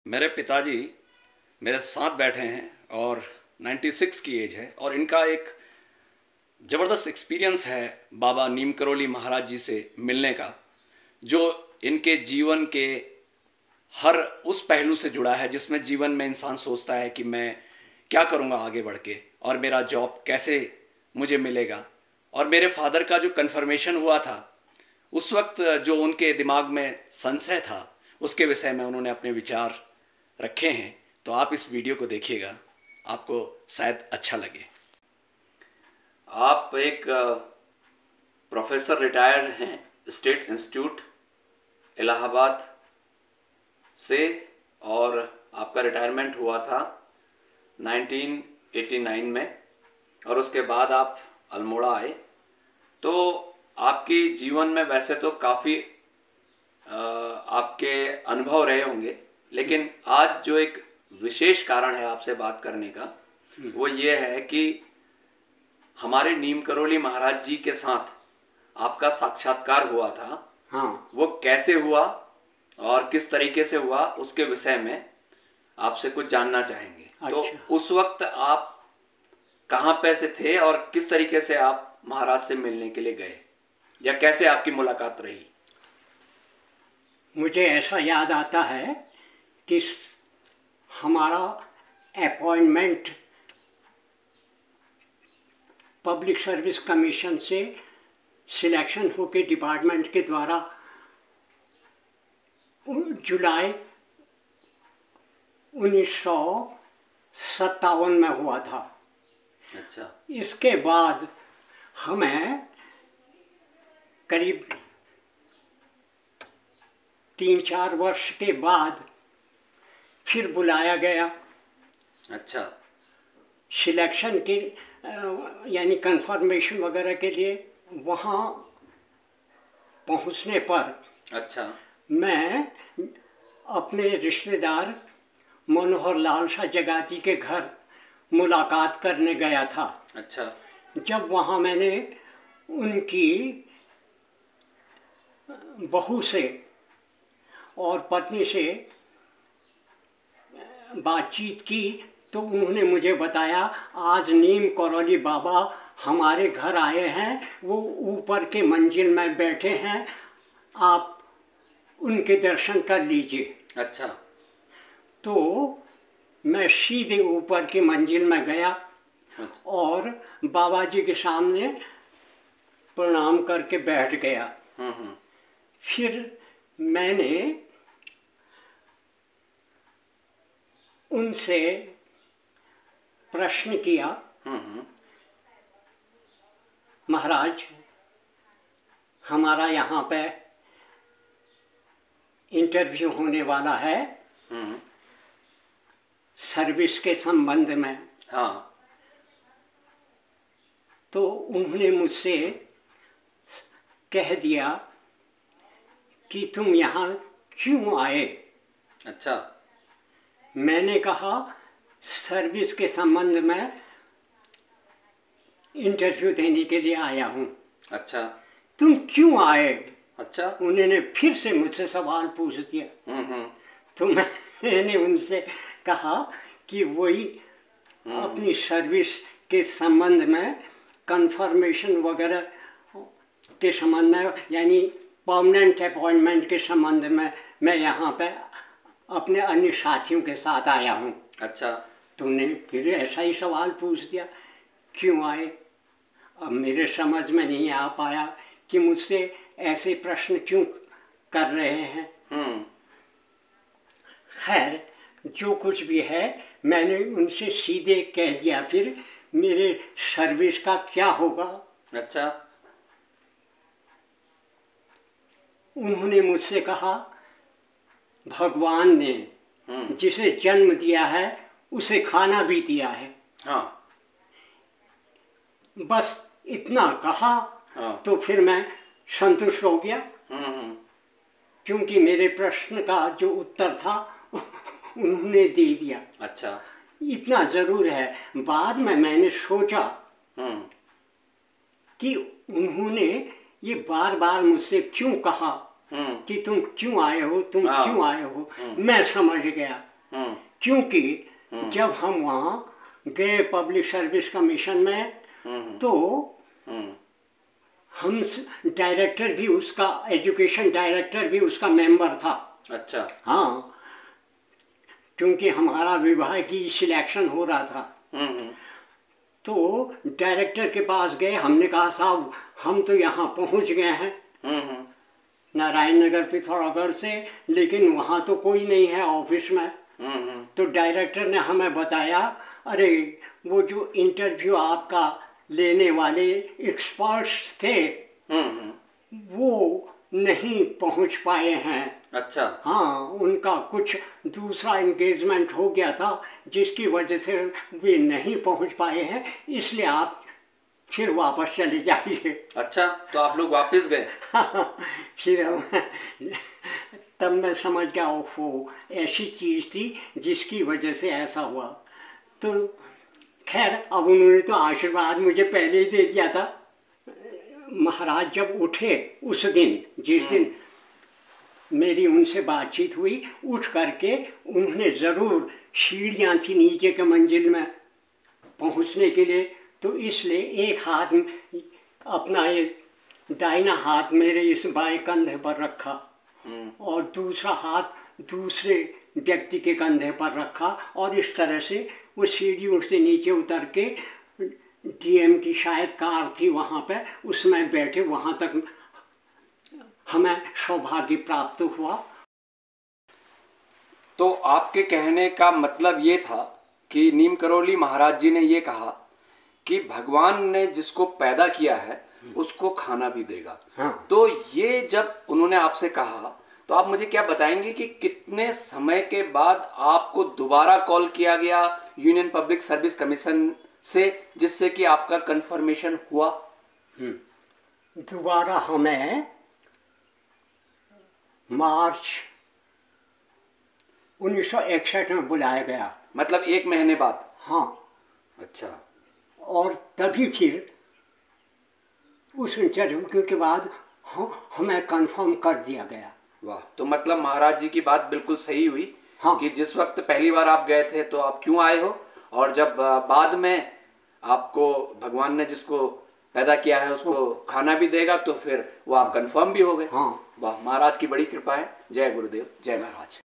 मेरे पिताजी मेरे साथ बैठे हैं और 96 की एज है और इनका एक ज़बरदस्त एक्सपीरियंस है बाबा नीम करोली महाराज जी से मिलने का, जो इनके जीवन के हर उस पहलू से जुड़ा है जिसमें जीवन में इंसान सोचता है कि मैं क्या करूँगा आगे बढ़ के और मेरा जॉब कैसे मुझे मिलेगा। और मेरे फादर का जो कन्फर्मेशन हुआ था उस वक्त जो उनके दिमाग में संशय था उसके विषय में उन्होंने अपने विचार रखे हैं। तो आप इस वीडियो को देखिएगा, आपको शायद अच्छा लगे। आप एक प्रोफेसर रिटायर्ड हैं स्टेट इंस्टीट्यूट इलाहाबाद से और आपका रिटायरमेंट हुआ था 1989 में और उसके बाद आप अल्मोड़ा आए। तो आपके जीवन में वैसे तो काफ़ी आपके अनुभव रहे होंगे, लेकिन आज जो एक विशेष कारण है आपसे बात करने का वो ये है कि हमारे नीम करोली महाराज जी के साथ आपका साक्षात्कार हुआ था। हाँ, वो कैसे हुआ और किस तरीके से हुआ उसके विषय में आपसे कुछ जानना चाहेंगे। अच्छा। तो उस वक्त आप कहाँ पे से थे और किस तरीके से आप महाराज से मिलने के लिए गए या कैसे आपकी मुलाकात रही? मुझे ऐसा याद आता है कि हमारा अपॉइंटमेंट पब्लिक सर्विस कमीशन से सिलेक्शन होके डिपार्टमेंट के द्वारा जुलाई 1957 में हुआ था। अच्छा। इसके बाद हमें करीब 3-4 वर्ष के बाद फिर बुलाया गया। अच्छा। सिलेक्शन के यानी कंफर्मेशन वगैरह के लिए। वहाँ पहुँचने पर अच्छा। मैं अपने रिश्तेदार मनोहर लाल शाह जगाती के घर मुलाकात करने गया था। अच्छा। जब वहाँ मैंने उनकी बहू से और पत्नी से बातचीत की तो उन्होंने मुझे बताया, आज नीम करोली बाबा हमारे घर आए हैं, वो ऊपर के मंजिल में बैठे हैं, आप उनके दर्शन कर लीजिए। अच्छा। तो मैं सीधे ऊपर की मंजिल में गया और बाबा जी के सामने प्रणाम करके बैठ गया। फिर मैंने उनसे प्रश्न किया, महाराज हमारा यहाँ पे इंटरव्यू होने वाला है सर्विस के संबंध में। हाँ। तो उन्होंने मुझसे कह दिया कि तुम यहाँ क्यों आए? अच्छा। मैंने कहा सर्विस के संबंध में इंटरव्यू देने के लिए आया हूँ। अच्छा। तुम क्यों आए? अच्छा। उन्होंने फिर से मुझसे सवाल पूछ दिया। तो मैंने उनसे कहा कि वही अपनी सर्विस के संबंध में कंफर्मेशन वगैरह के संबंध में यानी परमानेंट अपॉइंटमेंट के संबंध में मैं यहाँ पे अपने अन्य साथियों के साथ आया हूँ। अच्छा। तो उन्हें फिर ऐसा ही सवाल पूछ दिया, क्यों आए? अब मेरे समझ में नहीं आ पाया कि मुझसे ऐसे प्रश्न क्यों कर रहे हैं। खैर जो कुछ भी है मैंने उनसे सीधे कह दिया, फिर मेरे सर्विस का क्या होगा। अच्छा। उन्होंने मुझसे कहा, भगवान ने जिसे जन्म दिया है उसे खाना भी दिया है। हाँ। बस इतना कहा। हाँ। तो फिर मैं संतुष्ट हो गया, क्योंकि मेरे प्रश्न का जो उत्तर था उन्होंने दे दिया। अच्छा। इतना जरूर है। बाद में मैंने सोचा कि उन्होंने ये बार बार मुझसे क्यों कहा कि तुम क्यों आए हो, तुम क्यों आए हो। मैं समझ गया क्योंकि जब हम वहाँ गए पब्लिक सर्विस कमीशन में, तो हम डायरेक्टर भी उसका, एजुकेशन डायरेक्टर भी उसका मेंबर था। अच्छा। हाँ, क्योंकि हमारा विभाग की सिलेक्शन हो रहा था। तो डायरेक्टर के पास गए, हमने कहा साहब हम तो यहाँ पहुँच गए हैं नारायण नगर पिथौरागढ़ से, लेकिन वहाँ तो कोई नहीं है ऑफिस में। तो डायरेक्टर ने हमें बताया, अरे वो जो इंटरव्यू आपका लेने वाले एक्सपर्ट्स थे वो नहीं पहुंच पाए हैं। अच्छा। हाँ, उनका कुछ दूसरा एंगेजमेंट हो गया था जिसकी वजह से वे नहीं पहुंच पाए हैं, इसलिए आप फिर वापस चले जाइए। अच्छा, तो आप लोग वापस गए? फिर हम तब मैं समझ गया ओहो ऐसी चीज़ थी जिसकी वजह से ऐसा हुआ। तो खैर अब उन्होंने तो आशीर्वाद मुझे पहले ही दे दिया था। महाराज जब उठे उस दिन, जिस दिन मेरी उनसे बातचीत हुई, उठ करके उन्होंने ज़रूर, सीढ़ियाँ थी नीचे के मंजिल में पहुँचने के लिए, तो इसलिए एक हाथ अपना ये दाहिना हाथ मेरे इस बाएं कंधे पर रखा और दूसरा हाथ दूसरे व्यक्ति के कंधे पर रखा, और इस तरह से वो सीढ़ियों से नीचे उतर के डीएम की शायद कार थी वहाँ पे, उसमें बैठे वहाँ तक हमें सौभाग्य प्राप्त हुआ। तो आपके कहने का मतलब ये था कि नीम करोली महाराज जी ने ये कहा कि भगवान ने जिसको पैदा किया है उसको खाना भी देगा। हाँ। तो ये जब उन्होंने आपसे कहा तो आप मुझे क्या बताएंगे कि कितने समय के बाद आपको दोबारा कॉल किया गया यूनियन पब्लिक सर्विस कमीशन से, जिससे कि आपका कंफर्मेशन हुआ? दोबारा हमें मार्च 1961 में बुलाया गया। मतलब 1 महीने बाद? हाँ। अच्छा। और तभी फिर उस इंटरव्यू के बाद हमें कंफर्म कर दिया गया। वाह, तो मतलब महाराज जी की बात बिल्कुल सही हुई। हाँ। कि जिस वक्त पहली बार आप गए थे तो आप क्यों आए हो, और जब बाद में आपको भगवान ने जिसको पैदा किया है उसको खाना भी देगा तो फिर वो आप कंफर्म भी हो गए। हाँ। वाह, महाराज की बड़ी कृपा है। जय गुरुदेव, जय महाराज।